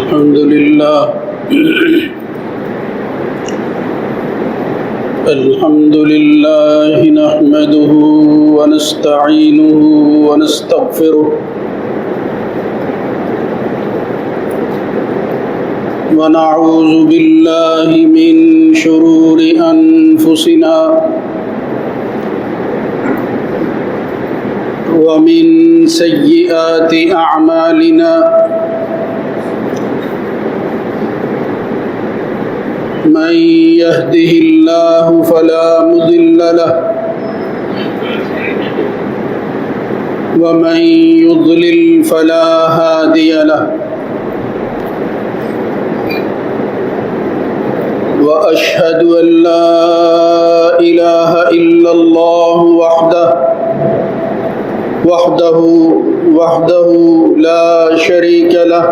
الحمد لله الحمد لله نحمده ونستعينه ونستغفره ونعوذ بالله من شرور أنفسنا ومن سيئات أعمالنا من يهده الله فلا مضل له ومن يضلل فلا هادي له وأشهد أن لا إله إلا الله وحده لا شريك له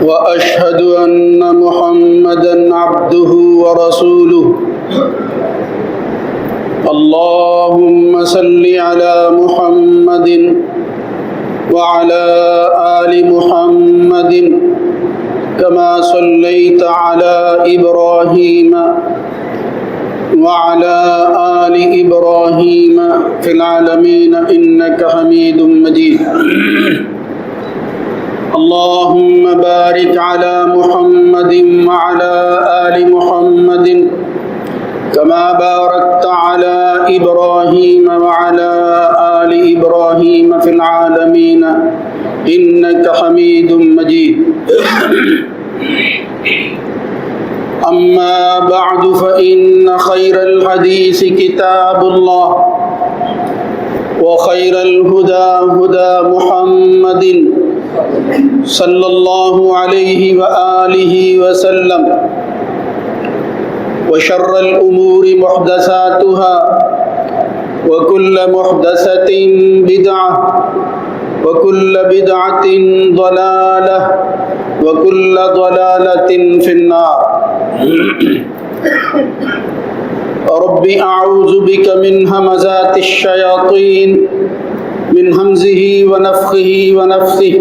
وأشهد أن محمدًا عبده ورسوله اللهم صل على محمد وعلى آل محمد كما صليت على إبراهيم وعلى آل إبراهيم في العالمين إنك حميد مجيد اللهم بارك على محمد وعلى آل محمد كما باركت على إبراهيم وعلى آل إبراهيم في العالمين إنك حميد مجيد أما بعد فإن خير الحديث كتاب الله وخير الهدى هدى محمد صلى الله عليه وآله وسلم وشر الأمور محدثاتها وكل محدثة بدعة وكل بدعة ضلالة وكل ضلالة في النار رب أعوذ بك من همزات الشياطين من همزه ونفخه ونفثه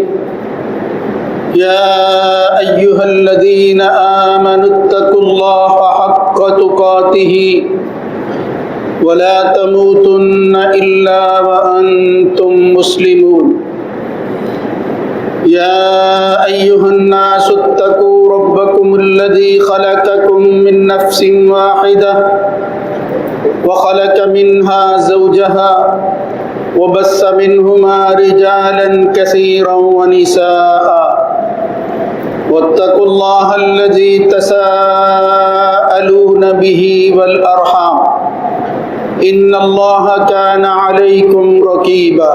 يا أيها الذين آمنوا اتقوا الله حق تقاته ولا تموتن إلا وأنتم مسلمون يا أيها الناس اتقوا ربكم الذي خلقكم من نفس واحدة وخلق منها زوجها وبث منهما رجالا كثيرا ونساء واتقوا الله الذي تساءلون به والأرحام إن الله كان عليكم رقيبا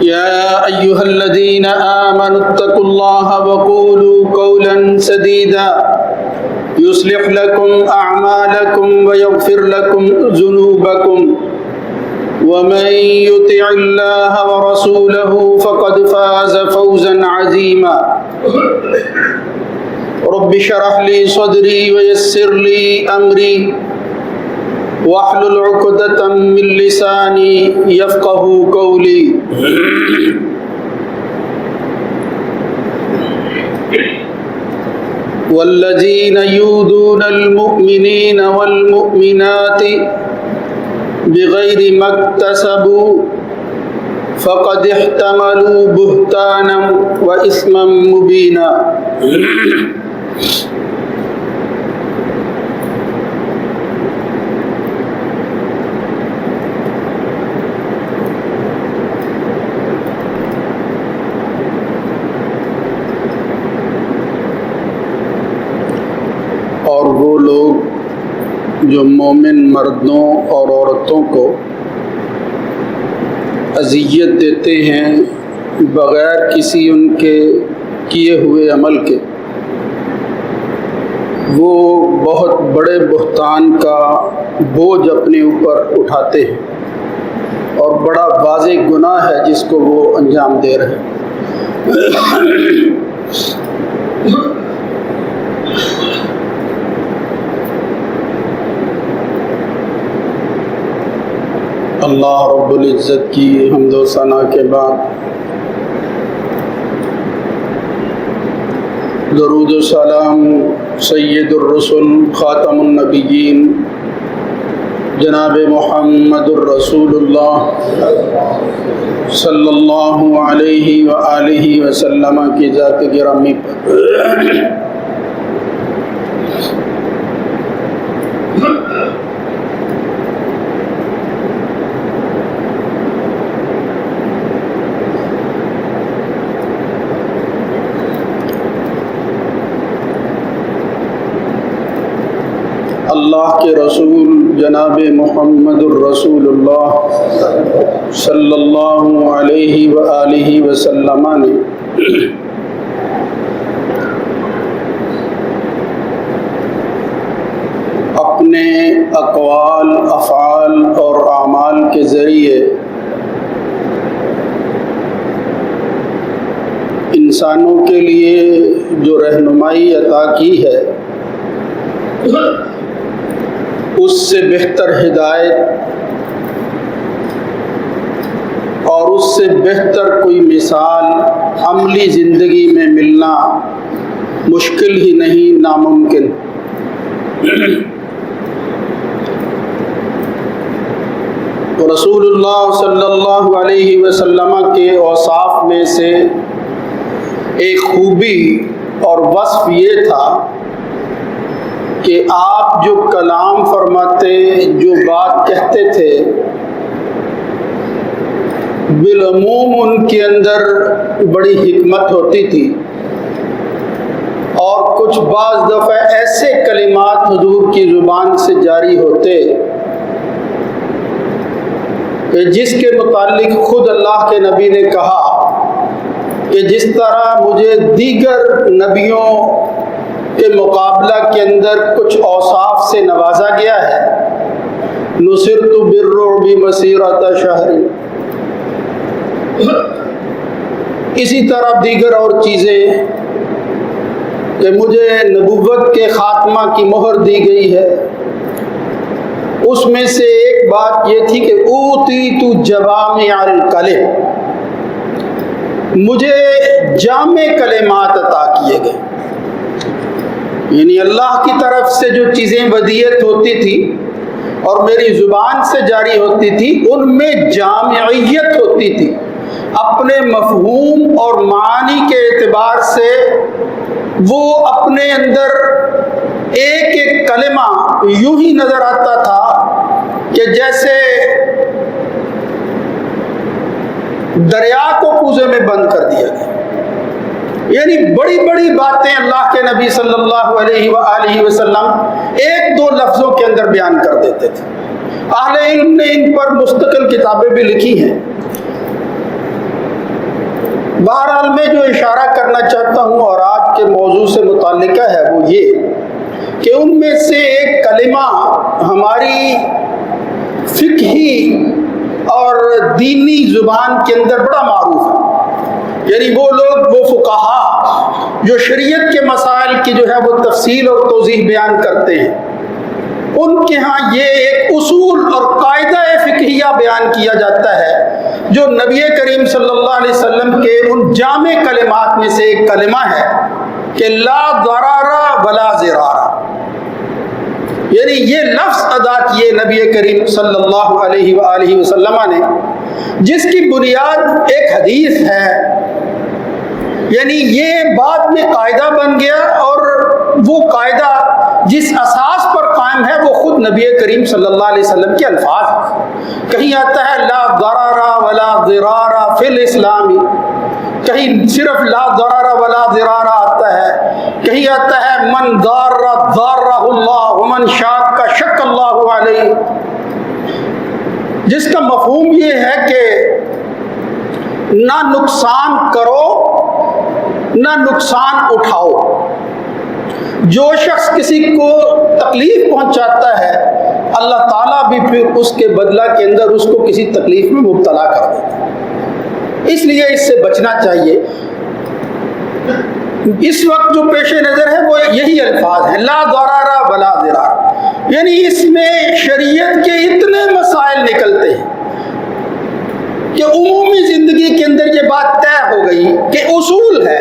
يا أيها الذين آمنوا اتقوا الله وقولوا قولا سديدا يصلح لكم أعمالكم ويغفر لكم ذنوبكم ومن يطع الله ورسوله فقد فاز فوزا عظيما رب اشرح لي صدري ويسر لي أمري واحلل عقدة من لساني يفقه قولي والذين يؤذون المؤمنين والمؤمنات بغير ما اكتسبوا فقد احتملوا بهتانا وإثما مبينا اور وہ لوگ جو مومن مردوں اور عورتوں کو اذیت دیتے ہیں بغیر کسی ان کے کیے ہوئے عمل کے، وہ بہت بڑے بہتان کا بوجھ اپنے اوپر اٹھاتے ہیں اور بڑا واضح گناہ ہے جس کو وہ انجام دے رہے ہیں۔ اللہ رب العزت کی حمد و ثنا کے بعد درود و سلام سید الرسل خاتم النبیین جناب محمد الرسول اللہ صلی اللہ علیہ وآلہ وسلم کی ذات گرامی پر اللہ کے رسول جناب محمد الرسول اللہ صلی اللہ علیہ وآلہ وسلم نے اپنے اقوال، افعال اور اعمال کے ذریعے انسانوں کے لیے جو رہنمائی عطا کی ہے اس سے بہتر ہدایت اور اس سے بہتر کوئی مثال عملی زندگی میں ملنا مشکل ہی نہیں، ناممکن۔ رسول اللہ صلی اللہ علیہ وسلم کے اوصاف میں سے ایک خوبی اور وصف یہ تھا کہ آپ جو کلام فرماتے، جو بات کہتے تھے، بالعموم ان کے اندر بڑی حکمت ہوتی تھی، اور کچھ بعض دفعہ ایسے کلمات حضور کی زبان سے جاری ہوتے کہ جس کے متعلق خود اللہ کے نبی نے کہا کہ جس طرح مجھے دیگر نبیوں کے مقابلہ کے اندر کچھ اوصاف سے نوازا گیا ہے، نصرت بالرعب مسیرۃ شہر، اسی طرح دیگر اور چیزیں کہ مجھے نبوت کے خاتمہ کی مہر دی گئی ہے۔ اس میں سے ایک بات یہ تھی کہ اوتیت جوامع الکلم، مجھے جامع کلمات عطا کیے گئے، یعنی اللہ کی طرف سے جو چیزیں ودیعت ہوتی تھی اور میری زبان سے جاری ہوتی تھی ان میں جامعیت ہوتی تھی، اپنے مفہوم اور معانی کے اعتبار سے وہ اپنے اندر ایک ایک کلمہ یوں ہی نظر آتا تھا کہ جیسے دریا کو کوزے میں بند کر دیا گیا، یعنی بڑی بڑی باتیں اللہ کے نبی صلی اللہ علیہ وآلہ وسلم ایک دو لفظوں کے اندر بیان کر دیتے تھے۔ اہل علم نے ان پر مستقل کتابیں بھی لکھی ہیں۔ بہرحال میں جو اشارہ کرنا چاہتا ہوں اور آج کے موضوع سے متعلقہ ہے وہ یہ کہ ان میں سے ایک کلمہ ہماری فقہی اور دینی زبان کے اندر بڑا معروف ہے، یعنی وہ لوگ، وہ فقہا جو شریعت کے مسائل کی جو ہے وہ تفصیل اور توضیح بیان کرتے ہیں، ان کے ہاں یہ ایک اصول اور قاعدہ فقہیہ بیان کیا جاتا ہے جو نبی کریم صلی اللہ علیہ وسلم کے ان جامع کلمات میں سے ایک کلمہ ہے کہ لا ضرر ولا ضرار، یعنی یہ لفظ ادا کیے نبی کریم صلی اللہ علیہ وآلہ وسلم نے، جس کی بنیاد ایک حدیث ہے، یعنی یہ بعد میں قاعدہ بن گیا، اور وہ قاعدہ جس اساس پر قائم ہے وہ خود نبی کریم صلی اللہ علیہ وسلم کے الفاظ ہیں۔ کہیں آتا ہے لا ضرر ولا ضرار فی الاسلام، کہیں صرف لا ضرر ولا ضرار آتا ہے، کہیں آتا ہے من ضار ضارہ اللہ ومن شاک شک اللہ علیہ، جس کا مفہوم یہ ہے کہ نہ نقصان کرو نہ نقصان اٹھاؤ، جو شخص کسی کو تکلیف پہنچاتا ہے اللہ تعالیٰ بھی پھر اس کے بدلہ کے اندر اس کو کسی تکلیف میں مبتلا کر دیتا ہے، اس لیے اس سے بچنا چاہیے۔ اس وقت جو پیش نظر ہے وہ یہی الفاظ ہیں، لا ضرر ولا ضرار، یعنی اس میں شریعت کے اتنے مسائل نکلتے ہیں کہ عمومی زندگی کے اندر یہ بات طے ہو گئی کہ اصول ہے،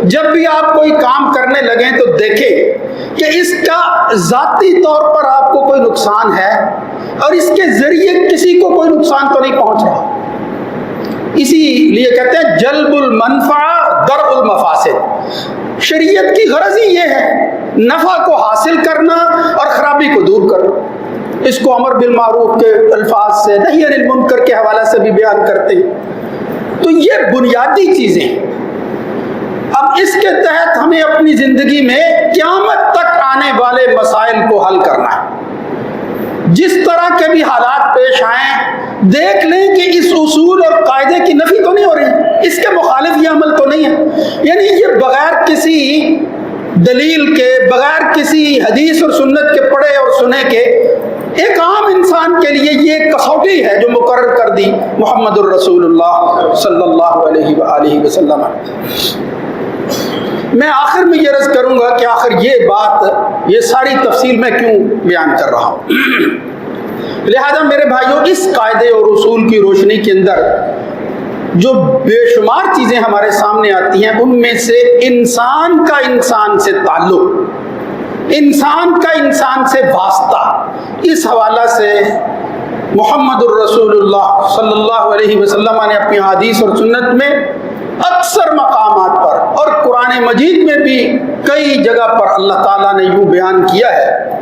جب بھی آپ کوئی کام کرنے لگیں تو دیکھیں کہ اس کا ذاتی طور پر آپ کو کوئی نقصان ہے اور اس کے ذریعے کسی کو کوئی نقصان تو نہیں پہنچ رہا۔ اسی لیے کہتے ہیں جلب المنفع درء المفاسد، شریعت کی غرض ہی یہ ہے نفع کو حاصل کرنا اور خرابی کو دور کرنا۔ اس کو امر بالمعروف کے الفاظ سے، نہی عن المنکر کے حوالے سے بھی بیان کرتے ہیں۔ تو یہ بنیادی چیزیں ہیں۔ اب اس کے تحت ہمیں اپنی زندگی میں قیامت تک آنے والے مسائل کو حل کرنا ہے۔ جس طرح کے بھی حالات پیش آئیں، دیکھ لیں کہ اس اصول اور قاعدے کی نفی تو نہیں ہو رہی، اس کے مخالف یہ عمل تو نہیں ہے۔ یعنی یہ بغیر کسی دلیل کے، بغیر کسی حدیث اور سنت کے پڑھے اور سنے کے، ایک عام انسان کے لیے یہ کسوٹی ہے جو مقرر کر دی محمد الرسول اللہ صلی اللہ علیہ وآلہ وسلم۔ میں آخر میں یہ عرض کروں گا کہ آخر یہ بات، یہ ساری تفصیل میں کیوں بیان کر رہا ہوں۔ لہذا میرے بھائیوں، اس قاعدے اور اصول کی روشنی کے اندر جو بے شمار چیزیں ہمارے سامنے آتی ہیں، ان میں سے انسان کا انسان سے تعلق، انسان کا انسان سے واسطہ، اس حوالہ سے محمد الرسول اللہ صلی اللہ علیہ وسلم نے اپنی حدیث اور سنت میں اکثر مقامات پر اور قرآن مجید میں بھی کئی جگہ پر اللہ تعالیٰ نے یوں بیان کیا ہے۔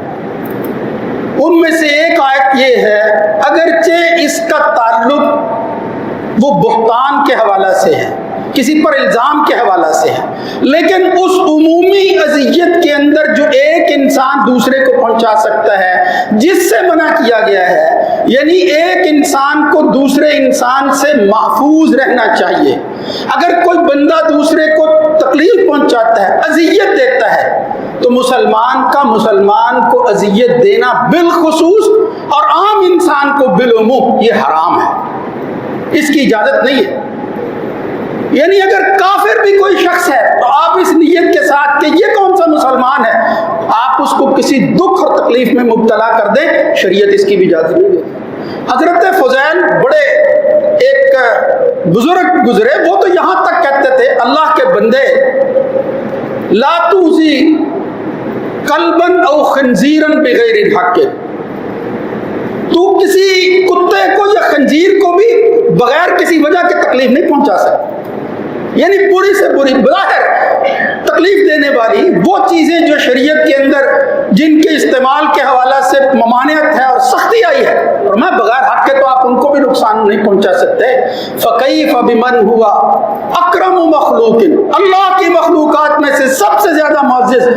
ان میں سے ایک آیت یہ ہے، اگرچہ اس کا تعلق وہ بہتان کے حوالہ سے ہے، کسی پر الزام کے حوالہ سے ہے، لیکن اس عمومی اذیت کے اندر جو ایک انسان دوسرے کو پہنچا سکتا ہے، جس سے منع کیا گیا ہے، یعنی ایک انسان کو دوسرے انسان سے محفوظ رہنا چاہیے۔ اگر کوئی بندہ دوسرے کو تکلیف پہنچاتا ہے، اذیت دیتا ہے، تو مسلمان کا مسلمان کو اذیت دینا بالخصوص اور عام انسان کو بالعموم یہ حرام ہے، اس کی اجازت نہیں ہے۔ یعنی اگر کافر بھی کوئی شخص ہے تو آپ اس نیت کے ساتھ کہ یہ کون سا مسلمان ہے، آپ اس کو کسی دکھ اور تکلیف میں مبتلا کر دیں، شریعت اس کی بھی اجازت نہیں دیتی۔ حضرت فضیل بڑے ایک بزرگ گزرے، وہ تو یہاں تک کہتے تھے، اللہ کے بندے، لا توزی کلبا او خنزیرا بغیر الحق، تو کسی کتے کو یا خنزیر کو بھی بغیر کسی وجہ کے تکلیف نہیں پہنچا سکتا۔ یعنی بری سے بری، بظاہر تکلیف دینے والی وہ چیزیں جو شریعت کے اندر جن کے استعمال کے حوالہ سے ممانعت ہے اور سختی آئی ہے، اور میں بغیر حق کے تو آپ ان کو بھی نقصان نہیں پہنچا سکتے۔ فَكَيْفَ بِمَنْ هُوَ أَكْرَمُ مَخْلُوقٍ، اللہ کی مخلوقات میں سے سب سے زیادہ معزز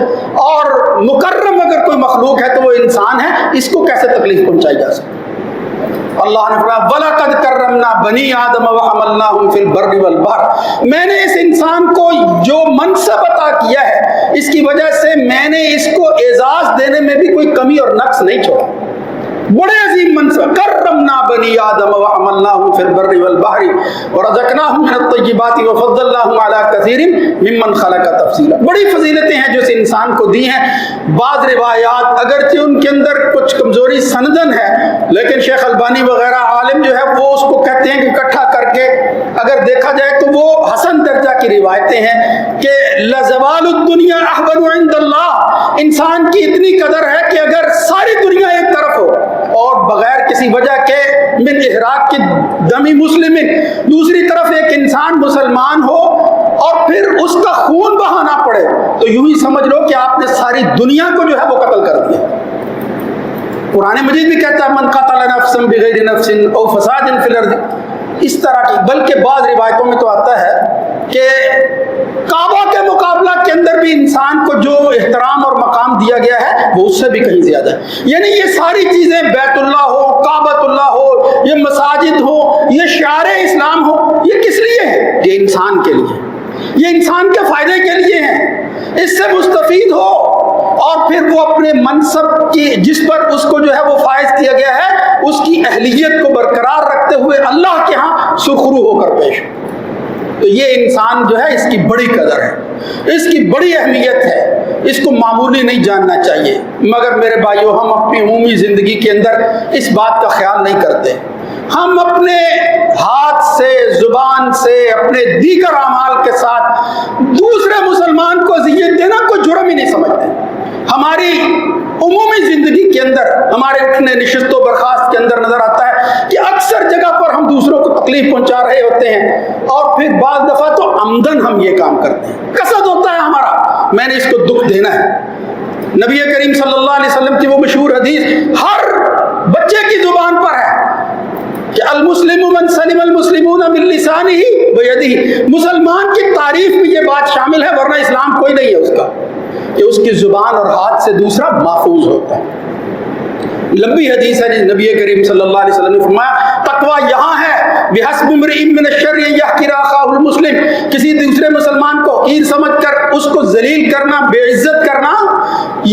اور مکرم اگر کوئی مخلوق ہے تو وہ انسان ہے، اس کو کیسے تکلیف پہنچائی جا سکتی؟ اللہ نے فرمایا وَلَقَدْ كَرَّمْنَا بَنِي آدَمَ وَحَمَلْنَاهُمْ فِي الْبَرِّ وَالْبَحْرِ، میں نے اس انسان کو جو منصب عطا کیا ہے، اس کی وجہ سے میں نے اس کو اعزاز دینے میں بھی کوئی کمی اور نقص نہیں چھوڑا۔ بڑے عظیم منصب، کرمنا بنی آدم وحملناہم فی البر والبحر ورزقناہم من الطیبات وفضلناہم علی کثیر ممن خلق تفصیلا۔ بڑی فضیلتیں ہیں جو اس انسان کو دی ہیں۔ بعض روایات اگرچہ ان کے اندر کچھ کمزوری سندن ہے، لیکن شیخ البانی وغیرہ عالم جو ہے وہ اس کو کہتے ہیں کہ اکٹھا کر کے اگر دیکھا جائے تو وہ حسن درجہ کی روایتیں ہیں کہ لزوال الدنیا احون عند اللہ، انسان کی اتنی قدر ہے کہ اگر ساری دنیا ایک طرف ہو اور بغیر کسی وجہ کے من احراق کی دمی مسلم، دوسری طرف ایک انسان مسلمان ہو اور پھر اس کا خون بہانا پڑے، تو یوں ہی سمجھ لو کہ آپ نے ساری دنیا کو جو ہے وہ قتل کر دیا۔ قرآن مجید بھی کہتا ہے من قتل نفسا بغیر نفس او فساد فی الارض، اس طرح کی، بلکہ بعض روایتوں میں تو آتا ہے کہ کعبہ کے مقابلہ کے اندر بھی انسان کو جو احترام اور مقام دیا گیا ہے وہ اس سے بھی کہیں زیادہ ہے۔ یعنی یہ ساری چیزیں، بیت اللہ ہو، کعبۃ اللہ ہو، یہ مساجد ہو، یہ شعار اسلام ہو، یہ کس لیے ہے؟ یہ انسان کے لیے، یہ انسان کے فائدے کے لیے ہیں، اس سے مستفید ہو اور پھر وہ اپنے منصب کی جس پر اس کو جو ہے وہ فائز کیا گیا ہے، اس کی اہلیت کو برقرار رکھتے ہوئے اللہ کے ہاں سرخرو ہو کر پیش۔ تو یہ انسان جو ہے اس کی بڑی قدر ہے، اس کی بڑی اہمیت ہے، اس کو معمولی نہیں جاننا چاہیے۔ مگر میرے بھائیوں، ہم اپنی عمومی زندگی کے اندر اس بات کا خیال نہیں کرتے۔ ہم اپنے ہاتھ سے، زبان سے، اپنے دیگر اعمال کے ساتھ دوسرے مسلمان کو اذیت دینا کوئی جرم ہی نہیں سمجھتے۔ ہماری عمومی زندگی کے اندر، ہمارے اٹھنے نشست و برخاست کے اندر نظر آتا ہے کہ اکثر جگہ پر ہم دوسروں کو تکلیف پہنچا رہے ہوتے ہیں، اور پھر بعض دفعہ تو عمدن ہم یہ کام کرتے ہیں، قصد ہوتا ہے ہمارا میں نے اس کو دکھ دینا ہے۔ نبی کریم صلی اللہ علیہ وسلم کی وہ مشہور حدیث ہر بچے کی زبان پر ہے کہ المسلم من سلم المسلمون من لسانه ویدہ، مسلمان کی تعریف میں یہ بات شامل ہے، ورنہ اسلام کوئی نہیں ہے اس کا کہ اس کی زبان اور ہاتھ سے دوسرا محفوظ ہوتا ہے۔ لمبی حدیث ہے، نبی کریم صلی اللہ علیہ وسلم نے فرمایا تقوی یہاں ہے بحسب امرئ من الشر ان یحقر اخاه المسلم، کسی دوسرے مسلمان کو حقیر سمجھ کر اس کو ذلیل کرنا، بے عزت کرنا،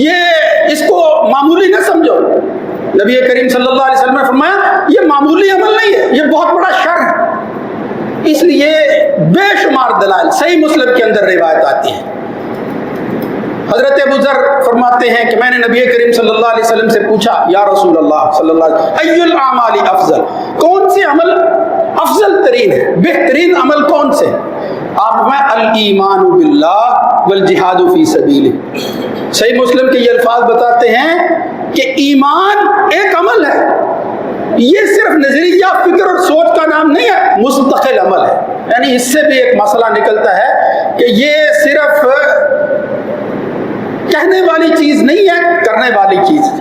یہ اس کو معمولی نہ سمجھو۔ نبی کریم صلی اللہ علیہ وسلم نے فرمایا یہ معمولی عمل نہیں ہے، یہ بہت بڑا شر ہے۔ اس لیے بے شمار دلائل صحیح مسلم کے اندر روایت آتی ہے۔ حضرت ابو ذر فرماتے ہیں کہ میں نے نبی کریم صلی اللہ علیہ وسلم سے پوچھا یا رسول اللہ صلی اللہ علیہ وسلم ای الاعمال افضل، کون سے عمل افضل ترین ہے، بہترین عمل کون سے؟ آپ میں الایمان باللہ والجہاد فی سبیلہ۔ صحیح مسلم کے یہ الفاظ بتاتے ہیں کہ ایمان ایک عمل ہے، یہ صرف نظریہ، فکر اور سوچ کا نام نہیں ہے، مستقل عمل ہے۔ یعنی اس سے بھی ایک مسئلہ نکلتا ہے کہ یہ صرف کہنے والی چیز نہیں ہے، کرنے والی چیز۔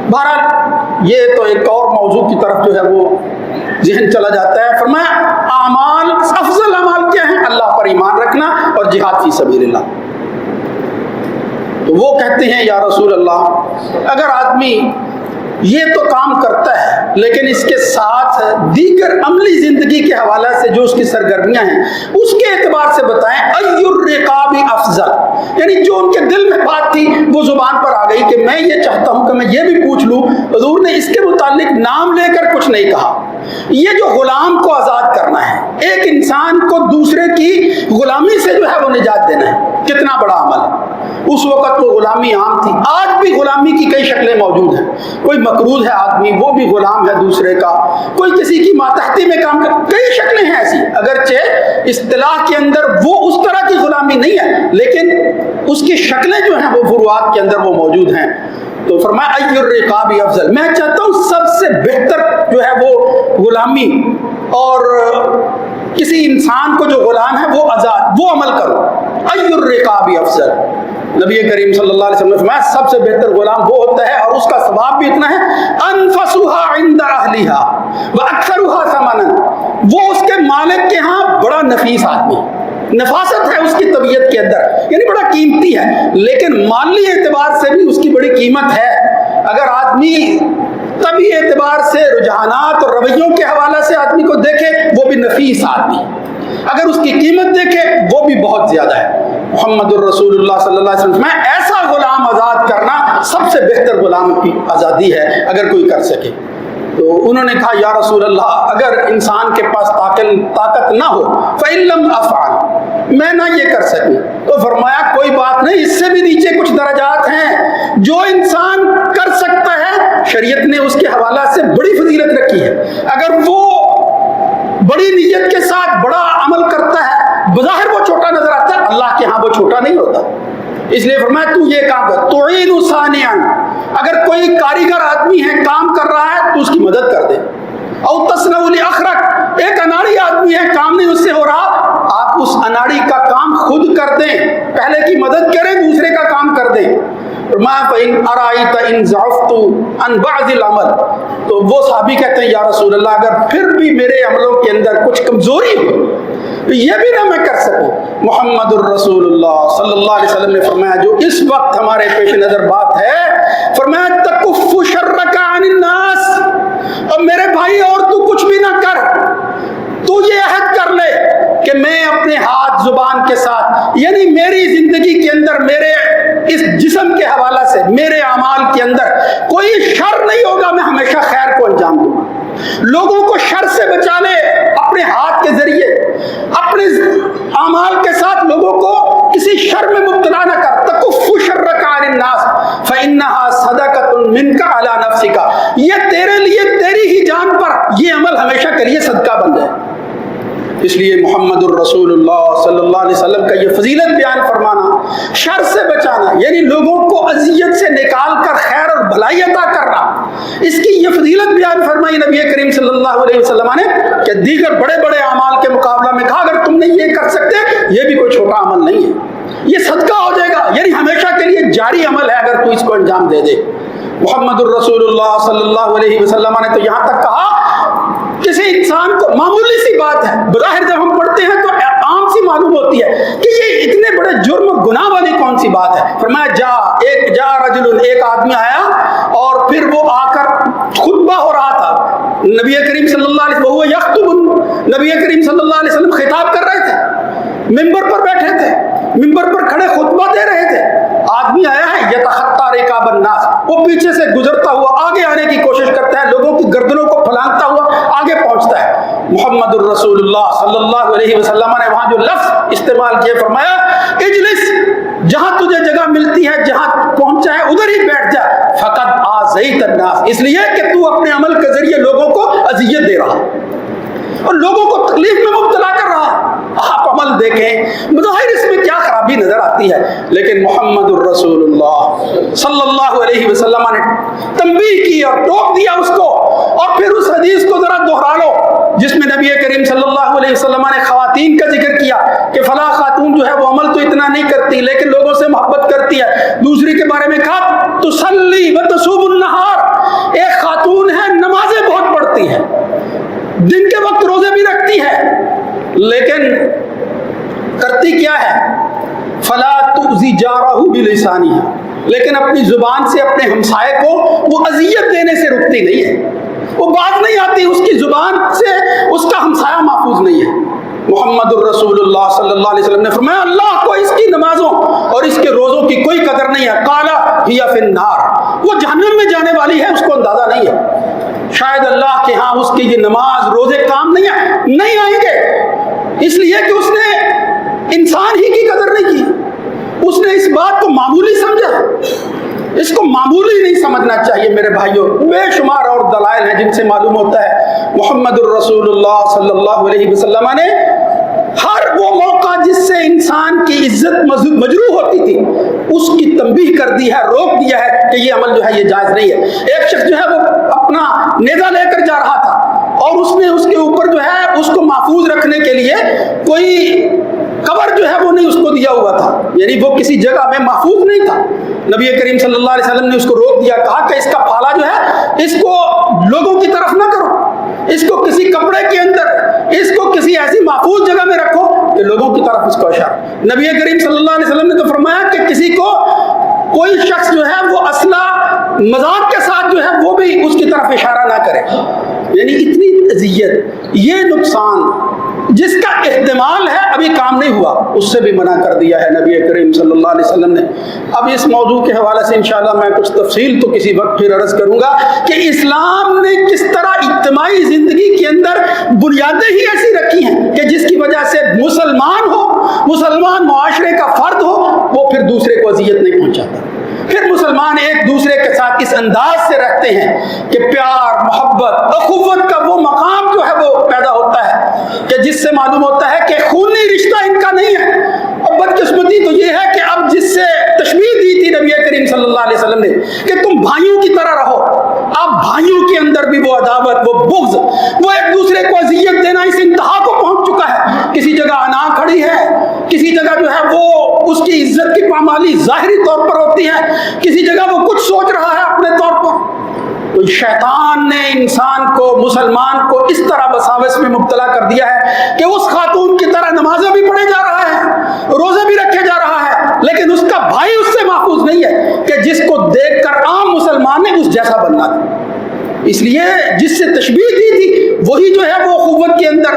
بہرحال یہ تو ایک اور موضوع کی طرف جو ہے وہ ذہن چلا جاتا ہے۔ فرمایا اعمال، افضل اعمال کیا ہیں؟ اللہ پر ایمان رکھنا اور جہاد فی سبیل اللہ۔ تو وہ کہتے ہیں یا رسول اللہ اگر آدمی یہ تو کام کرتا ہے لیکن اس کے ساتھ دیگر عملی زندگی کے حوالے سے جو اس کی سرگرمیاں ہیں اس کے اعتبار سے بتائیں ای الرقاب افضل، یعنی جو ان کے دل میں بات تھی وہ زبان پر آ گئی کہ میں یہ چاہتا ہوں کہ میں یہ بھی پوچھ لوں، حضور نے اس کے متعلق نام لے کر کچھ نہیں کہا۔ یہ جو غلام کو آزاد کرنا ہے، ایک انسان کو دوسرے کی غلامی سے جو ہے وہ نجات دینا ہے، کتنا بڑا عمل ہے۔ اس وقت وہ غلامی عام تھی، آج بھی غلامی کی کئی شکلیں موجود ہیں۔ کوئی مقروض ہے آدمی، وہ بھی غلام ہے دوسرے کا، کوئی کسی کی ماتحتی میں کام کر، کئی شکلیں ہیں ایسی، اگرچہ اصطلاح کے اندر وہ اس طرح کی غلامی نہیں ہے لیکن اس کی شکلیں جو ہیں وہ فروعات کے اندر وہ موجود ہیں۔ تو فرمایا ای الرقاب افضل، میں چاہتا ہوں سب سے بہتر جو ہے وہ غلامی اور کسی انسان کو جو غلام ہے وہ آزاد، وہ عمل کرو۔ ای الرقاب افضل، نبی کریم صلی اللہ علیہ وسلم نے فرمایا سب سے بہتر غلام وہ ہوتا ہے اور اس کا ثواب بھی اتنا ہے انفسها عند اهلها واكثرها ثمنا، وہ اس کے مالک کے ہاں بڑا نفیس آدمی، نفاست ہے اس کی طبیعت کے اندر، یعنی بڑا قیمتی ہے، لیکن مالی اعتبار سے بھی اس کی بڑی قیمت ہے۔ اگر آدمی طبی اعتبار سے رجحانات اور رویوں کے حوالے سے آدمی کو دیکھے وہ بھی نفیس آدمی، اگر اس کی قیمت دیکھے وہ بھی بہت زیادہ ہے۔ محمد الرسول اللہ صلی اللہ علیہ وسلم میں ایسا غلام آزاد کرنا سب سے بہتر غلام کی آزادی ہے اگر کوئی کر سکے۔ تو انہوں نے کہا یا رسول اللہ اگر انسان کے پاس طاقت نہ ہو فَإِن لَمْ أَفْعَلْ، میں نہ یہ کر سکوں، تو فرمایا کوئی بات نہیں، اس سے بھی نیچے کچھ درجات ہیں جو انسان کر سکتا ہے، شریعت نے اس کے حوالہ سے بڑی فضیلت رکھی ہے۔ اگر وہ بڑی نیت کے ساتھ بڑا عمل کرتا ہے، بظاہر وہ چھوٹا نظر آتا ہے، اللہ کے ہاں وہ چھوٹا نہیں ہوتا۔ اس لیے فرمایا تو یہ کام کر، تعین ثانیاً، اگر کوئی کاریگر آدمی ہے کام کر رہا ہے تو اس کی مدد کر دے، او تصنع لاخرک، ایک اناڑی آدمی ہے کام نہیں اس سے ہو رہا، آپ اس اناڑی کا کام خود کر دیں، پہلے کی مدد کریں دوسرے کا کام کر دیں۔ فَإِنْ أَرَأَيْتَ إِنْ زَعَفْتُ عَنْ بَعْضِ الْعَمَلِ، تو وہ صحابی کہتے ہیں یا رسول اللہ اگر پھر بھی میرے عملوں کے اندر کچھ کمزوری ہو تو یہ بھی نہ میں کر سکوں۔ محمد الرسول اللہ صلی اللہ علیہ وسلم نے فرمایا جو اس وقت ہمارے پیش نظر بات ہے، فرمایا تکف شرک عن الناس، اور میرے بھائی اور تو کچھ بھی نہ کر، تو یہ عہد کر لے کہ میں اپنے ہاتھ زبان کے ساتھ، یعنی میری زندگی کے اندر میرے اس جسم کے حوالہ سے میرے اعمال کے اندر کوئی شر نہیں ہوگا، میں ہمیشہ خیر کو انجام دوں گا۔ لوگوں کو شر سے بچا لے اپنے ہاتھ کے ذریعے، اپنے اعمال کے ساتھ لوگوں کو کسی شر میں مبتلا نہ کر۔ تکف شرک عن الناس فإنها صدقۃ منک علی نفسک، یہ تیرے لیے تیری ہی جان پر یہ عمل ہمیشہ کے لیے صدقہ بن جائے۔ اس لیے محمد الرسول اللہ صلی اللہ علیہ وسلم کا یہ فضیلت بیان فرمانا، شر سے بچانا، یعنی لوگوں کو اذیت سے نکال کر خیر اور بھلائی عطا کرنا، اس کی یہ فضیلت بیان فرمائی نبی کریم صلی اللہ علیہ وسلم نے کہ دیگر بڑے بڑے اعمال کے مقابلہ میں کہا اگر تم نہیں یہ کر سکتے یہ بھی کوئی چھوٹا عمل نہیں ہے، یہ صدقہ ہو جائے گا، یعنی ہمیشہ کے لیے جاری عمل ہے اگر تو اس کو انجام دے دے۔ محمد الرسول اللہ صلی اللہ علیہ وسلم نے تو یہاں تک کہا کسی انسان کو معمولی سی بات ہے، بظاہر جب ہم پڑھتے ہیں تو عام سی معلوم ہوتی ہے کہ یہ اتنے بڑے جرم اور گناہ والی کون سی بات ہے۔ فرمایا جا رجل، ایک آدمی آیا اور پھر وہ آ کر خطبہ ہو رہا تھا، نبی کریم صلی اللہ علیہ وسلم یخطب، نبی کریم صلی اللہ علیہ وسلم خطاب کر رہے تھے، ممبر پر بیٹھے تھے، ممبر پر کھڑے خطبہ دے رہے تھے، آدمی آیا ہے یتخطا رکاب الناس، وہ پیچھے سے گزرتا ہوا آگے آنے کی کوشش کرتا ہے، لوگوں کی گردنوں کو پھلانگتا ہوا آگے پہنچتا ہے۔ محمد الرسول اللہ صلی اللہ علیہ وسلم نے وہاں جو لفظ استعمال کیے فرمایا اجلس، جہاں تجھے جگہ ملتی ہے، جہاں پہنچا ہے ادھر ہی بیٹھ جا، فقط آذیت الناس، اس لیے کہ تو اپنے عمل کے ذریعے لوگوں کو اذیت دے رہا اور لوگوں کو تکلیف میں مبتلا کر رہا ہے۔ آپ عمل دیکھیں، بظاہر اس میں کیا خرابی نظر آتی ہے، لیکن محمد الرسول اللہ صلی اللہ علیہ وسلم نے تنبیہ کی اور ٹوک دیا اس کو، اور پھر اس حدیث کو ذرا دہرا لو جس میں نبی کریم صلی اللہ علیہ وسلم نے خواتین کا ذکر کیا کہ فلاں خاتون جو ہے وہ عمل تو اتنا نہیں کرتی لیکن لوگوں سے محبت کرتی ہے، دوسری کے بارے میں کہا تصلی و تصوم النہار، ایک خاتون ہے نمازیں بہت پڑھتی ہے، دن کے وقت روزے بھی رکھتی ہے، لیکن کرتی کیا ہے فلا تؤذی جارہ بلسانہ، لیکن اپنی زبان سے اپنے ہمسائے کو وہ اذیت دینے سے رکتی نہیں ہے، وہ بات نہیں آتی، اس کی زبان سے اس کا ہمسایہ محفوظ نہیں ہے۔ محمد الرسول اللہ صلی اللہ علیہ وسلم نے فرمایا اللہ کو اس کی نمازوں اور اس کے روزوں کی کوئی قدر نہیں ہے، قال ہی فی النار، وہ جہنم میں جانے والی ہے، اس کو اندازہ نہیں ہے۔ شاید اللہ کے ہاں اس کی یہ نماز روزے کام نہیں آئیں گے، اس لیے کہ اس نے انسان ہی کی قدر نہیں کی، اس نے اس بات کو معمولی سمجھا، اس کو معمولی نہیں سمجھنا چاہیے میرے بھائیوں۔ بے شمار اور دلائل ہیں جن سے معلوم ہوتا ہے محمد الرسول اللہ صلی اللہ علیہ وسلم نے ہر وہ موقع جس سے انسان کی عزت مجروح ہوتی تھی اس کی تنبیہ کر دی ہے، روک دیا ہے کہ یہ عمل جو ہے یہ جائز نہیں ہے۔ ایک شخص جو ہے وہ اپنا نیزہ لے کر جا رہا تھا اور اس نے اس کے اوپر جو ہے اس کو محفوظ رکھنے کے لیے کوئی کور جو ہے وہ نہیں اس کو دیا ہوا تھا، یعنی وہ کسی جگہ میں محفوظ نہیں تھا۔ نبی کریم صلی اللہ علیہ وسلم نے اس کو روک دیا، کہا کہ اس کا پھالا جو ہے اس کو لوگوں کی طرف نہ کرو، اس کو کسی کپڑے کے اندر، اس کو کسی ایسی محفوظ جگہ میں رکھو کہ لوگوں کی طرف اس کو اشارہ۔ نبی کریم صلی اللہ علیہ وسلم نے تو فرمایا کہ کسی کو کوئی شخص جو ہے وہ اسلحہ مذاق کے ساتھ جو ہے وہ بھی اس کی طرف اشارہ نہ کرے، یعنی اتنی اذیت، یہ نقصان جس کا احتمال ہے ابھی کام نہیں ہوا اس سے بھی منع کر دیا ہے نبی کریم صلی اللہ علیہ وسلم نے۔ اب اس موضوع کے حوالے سے انشاءاللہ میں کچھ تفصیل تو کسی وقت پھر عرض کروں گا کہ اسلام نے کس طرح اجتماعی زندگی کے اندر بنیادیں ہی ایسی رکھی ہیں کہ جس کی وجہ سے مسلمان معاشرے کا فرد ہو وہ پھر دوسرے کو اذیت نہیں پہنچاتا، پھر مسلمان ایک دوسرے کے ساتھ اس انداز سے رہتے ہیں کہ پیار، محبت، اخوت کا وہ مقام جو ہے وہ پیدا ہوتا ہے کہ جس سے معلوم ہوتا ہے کہ خونی رشتہ ان کا نہیں ہے۔ اور بدقسمتی تو یہ ہے کہ اب جس سے تشبیہ دی تھی نبی کریم صلی اللہ علیہ وسلم نے کہ تم بھائیوں کی طرح رہو، اب بھائیوں کے اندر بھی وہ عداوت، وہ بغض، وہ ایک دوسرے کو اذیت دینا اس انتہا کو پہنچ چکا ہے۔ کسی جگہ انا کھڑی ہے، کسی جگہ جو ہے وہ اس کی عزت کی پامالی ظاہری طور پر ہوتی ہے، کسی جگہ وہ کچھ سوچ رہا ہے اپنے طور پر۔ تو شیطان نے انسان کو، مسلمان کو اس طرح وساوس میں مبتلا کر دیا ہے کہ اس خاتون کی طرح نمازیں بھی پڑھے جا رہا ہے، روزے بھی رکھے جا رہا ہے، لیکن اس کا بھائی اس سے محفوظ نہیں ہے کہ جس کو دیکھ کر عام مسلمان نے اس جیسا بننا تھا۔ اس لیے جس سے تشبیہ دی تھی وہی جو ہے وہ اخوت کے اندر،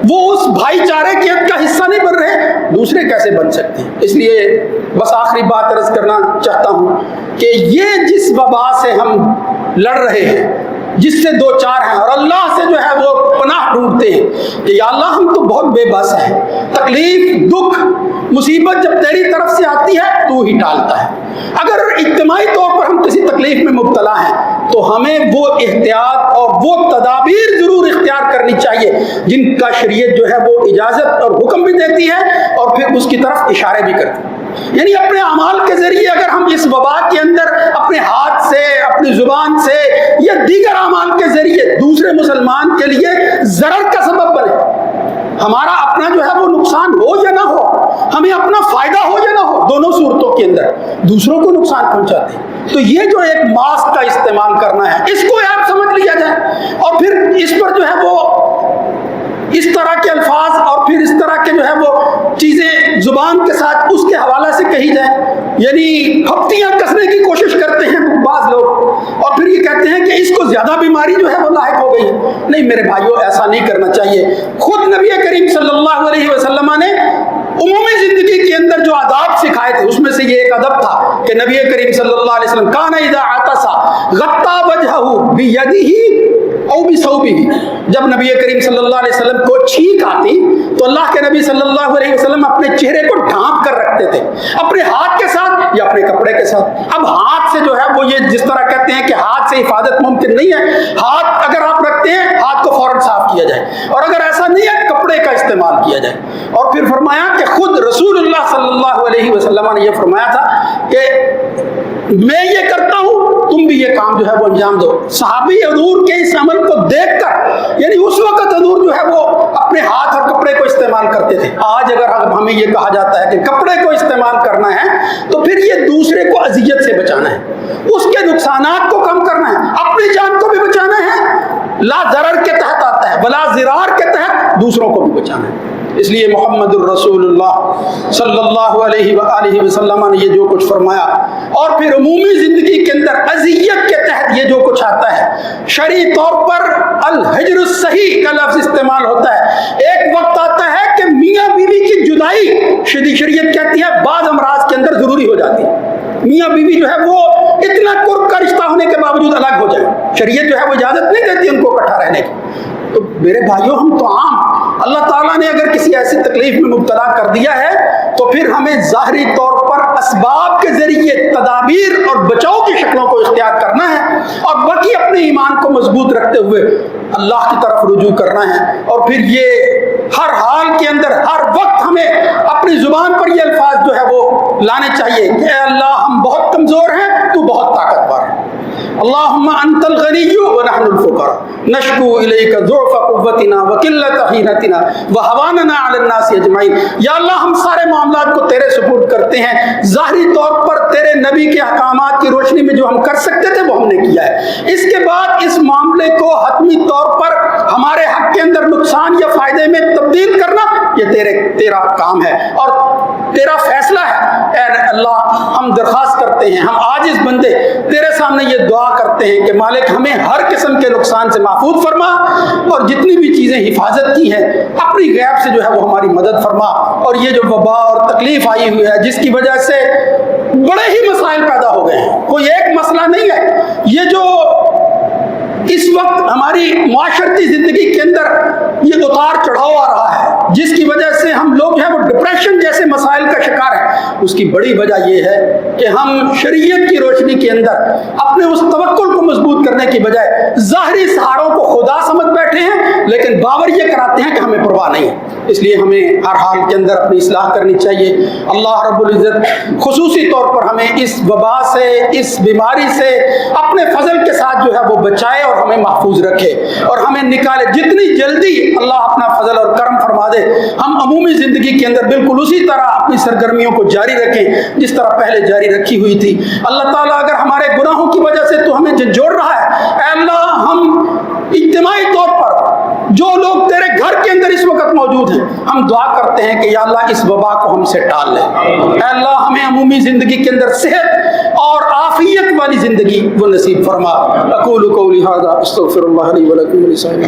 وہ اس بھائی چارے کے کا حصہ نہیں بن رہے، دوسرے کیسے بن سکتے ہیں؟ اس لیے بس آخری بات عرض کرنا چاہتا ہوں کہ یہ جس وبا سے ہم لڑ رہے ہیں جس سے دو چار ہیں، اور اللہ سے جو ہے وہ پناہ ڈھونڈتے ہیں کہ یا اللہ ہم تو بہت بے بس ہیں، تکلیف دکھ مصیبت جب تیری طرف سے آتی ہے تو ہی ٹالتا ہے۔ اگر اجتماعی طور پر ہم کسی تکلیف میں مبتلا ہیں تو ہمیں وہ احتیاط اور وہ تدابیر ضرور اختیار کرنی چاہیے جن کا شریعت جو ہے وہ اجازت اور حکم بھی دیتی ہے اور پھر اس کی طرف اشارے بھی کرتی ہے۔ یعنی اپنے اعمال کے ذریعے اگر ہم اس وبا کے اندر اپنے ہاتھ سے، اپنی زبان سے یا دیگر اعمال کے ذریعے دوسرے مسلمان کے لیے ضرر کا سبب بنے، ہمارا اپنا جو ہے وہ نقصان ہو یا نہ ہو، ہمیں اپنا فائدہ ہو یا نہ ہو، دونوں صورتوں کے اندر دوسروں کو نقصان پہنچاتے ہیں، تو یہ جو ایک ماسک کا استعمال کرنا ہے اس کو آپ سمجھ لیا جائے، اور پھر اس پر جو ہے وہ اس طرح کے الفاظ اور پھر اس طرح کے جو ہے وہ چیزیں زبان کے ساتھ اس کے حوالے سے کہی جائیں، یعنی ہفتیاں کسنے کی کوشش کرتے ہیں بعض لوگ، اور پھر یہ کہتے ہیں کہ اس کو زیادہ بیماری جو ہے وہ لاحق ہو گئی ہے۔ نہیں میرے بھائیوں، ایسا نہیں کرنا چاہیے۔ خود نبی کریم صلی اللہ علیہ وسلم نے عمومی زندگی کے اندر جو آداب سکھائے تھے اس میں سے یہ ایک ادب تھا کہ نبی کریم صلی اللہ علیہ وسلم کان اذا عطس غطى وجهه بيده او بثوبه، جب نبی کریم صلی اللہ علیہ وسلم کو چھینک آتی تو اللہ کے نبی صلی اللہ علیہ وسلم اپنے چہرے کو ڈھانپ کر رکھتے تھے، اپنے ہاتھ کے ساتھ یا اپنے کپڑے کے ساتھ۔ اب ہاتھ سے جو ہے وہ یہ جس طرح کہتے ہیں کہ ہاتھ سے حفاظت ممکن نہیں ہے، ہاتھ اگر آپ رکھتے ہیں ہاتھ کو فوراً صاف کیا جائے، اور اگر ایسا نہیں ہے کپڑے کا استعمال کیا جائے۔ اور پھر فرمایا کہ خود رسول اللہ صلی اللہ علیہ وسلم نے یہ فرمایا تھا کہ میں یہ کرتا ہوں تم بھی یہ کام جو ہے وہ انجام دو۔ صحابی حضور کے اس عمل کو دیکھ کر، یعنی اس وقت حضور جو ہے وہ اپنے ہاتھ اور کپڑے کو استعمال کرتے تھے۔ آج اگر ہمیں یہ کہا جاتا ہے کہ کپڑے کو استعمال کرنا ہے تو پھر یہ دوسرے کو اذیت سے بچانا ہے، اس کے نقصانات کو کم کرنا ہے، اپنی جان کو بھی بچانا ہے، لا ضرر کے تحت آتا ہے ولا ضرار کے تحت دوسروں کو بھی بچانا ہے۔ اس لیے محمد الرسول اللہ صلی اللہ علیہ وآلہ وسلم نے یہ جو کچھ فرمایا، اور پھر عمومی زندگی کے اندر اذیت کے تحت یہ جو کچھ آتا ہے، شرعی طور پر الحجر الصحیح کا لفظ استعمال ہوتا ہے۔ ایک وقت آتا ہے کہ میاں بیوی کی جدائی شریعت کہتی ہے بعض امراض کے اندر ضروری ہو جاتی ہے، میاں بیوی جو ہے وہ اتنا قرب کا رشتہ ہونے کے باوجود الگ ہو جائے، شریعت جو ہے وہ اجازت نہیں دیتی ان کو اکٹھا رہنے کی۔ تو میرے بھائیوں، ہم تو عام اللہ تعالیٰ نے اگر کسی ایسی تکلیف میں مبتلا کر دیا ہے تو پھر ہمیں ظاہری طور پر اسباب کے ذریعے تدابیر اور بچاؤ کی شکلوں کو اختیار کرنا ہے، اور باقی اپنے ایمان کو مضبوط رکھتے ہوئے اللہ کی طرف رجوع کرنا ہے۔ اور پھر یہ ہر حال کے اندر ہر وقت ہمیں اپنی زبان پر یہ الفاظ جو ہے وہ لانے چاہیے کہ اے اللہ ہم بہت کمزور ہیں، تو بہت طاقتور ہے۔ اللہم انت الغنی ونحن الفقراء نشکو الیک ضعف قوتنا وقلت حیلتنا وہواننا علی الناس اجمعین۔ یا اللہ ہم سارے معاملات کو تیرے سپرد کرتے ہیں، ظاہری طور پر تیرے نبی کے احکامات کی روشنی میں جو ہم کر سکتے تھے وہ ہم نے کیا ہے، اس کے بعد اس معاملے کو حتمی طور پر ہمارے حق کے اندر نقصان یا فائدے میں تبدیل کرنا یہ تیرا کام ہے اور تیرا فیصلہ ہے۔ اے اللہ ہم درخواست کرتے ہیں، ہم عاجز بندے تیرے سامنے یہ دعا کرتے ہیں کہ مالک ہمیں ہر قسم کے نقصان سے محفوظ فرما، اور جتنی بھی چیزیں حفاظت کی ہیں اپنی غیب سے جو ہے وہ ہماری مدد فرما۔ اور یہ جو وبا اور تکلیف آئی ہوئی ہے جس کی وجہ سے بڑے ہی مسائل پیدا ہو گئے ہیں، کوئی ایک مسئلہ نہیں ہے، یہ جو اس وقت ہماری معاشرتی زندگی کے اندر یہ اتار چڑھاؤ آ رہا ہے جس کی وجہ سے ہم لوگ جو ہے وہ ڈپریشن جیسے مسائل کا شکار ہیں، اس کی بڑی وجہ یہ ہے کہ ہم شریعت کی روشنی کے اندر اپنے اس توکل کو مضبوط کرنے کی بجائے ظاہری سہاروں کو خدا سمجھ بیٹھے ہیں، لیکن باور یہ کراتے ہیں کہ ہمیں پرواہ نہیں ہے۔ اس لیے ہمیں ہر حال کے اندر اپنی اصلاح کرنی چاہیے۔ اللہ رب العزت خصوصی طور پر ہمیں اس وبا سے، اس بیماری سے اپنے فضل کے ساتھ جو ہے وہ بچائے اور ہمیں محفوظ رکھے اور ہمیں نکالے۔ جتنی جلدی اللہ اپنا فضل اور کرم فرما دے، ہم عمومی زندگی کے اندر بالکل اسی طرح اپنی سرگرمیوں کو جاری رکھیں جس طرح پہلے جاری رکھی ہوئی تھی۔ اللہ تعالیٰ اگر ہمارے گناہوں کی وجہ سے تو ہمیں جھنجھوڑ رہا ہے، اے اللہ ہم اجتماعی طور پر جو لوگ تیرے گھر کے اندر اس وقت موجود ہیں، ہم دعا کرتے ہیں کہ یا اللہ اس وبا کو ہم سے ٹال لے۔ اے اللہ ہمیں عمومی زندگی کے اندر صحت اور عافیت والی زندگی وہ نصیب فرما۔ اقول قولی ھذا استغفر اللہ لی ولکم ولسائر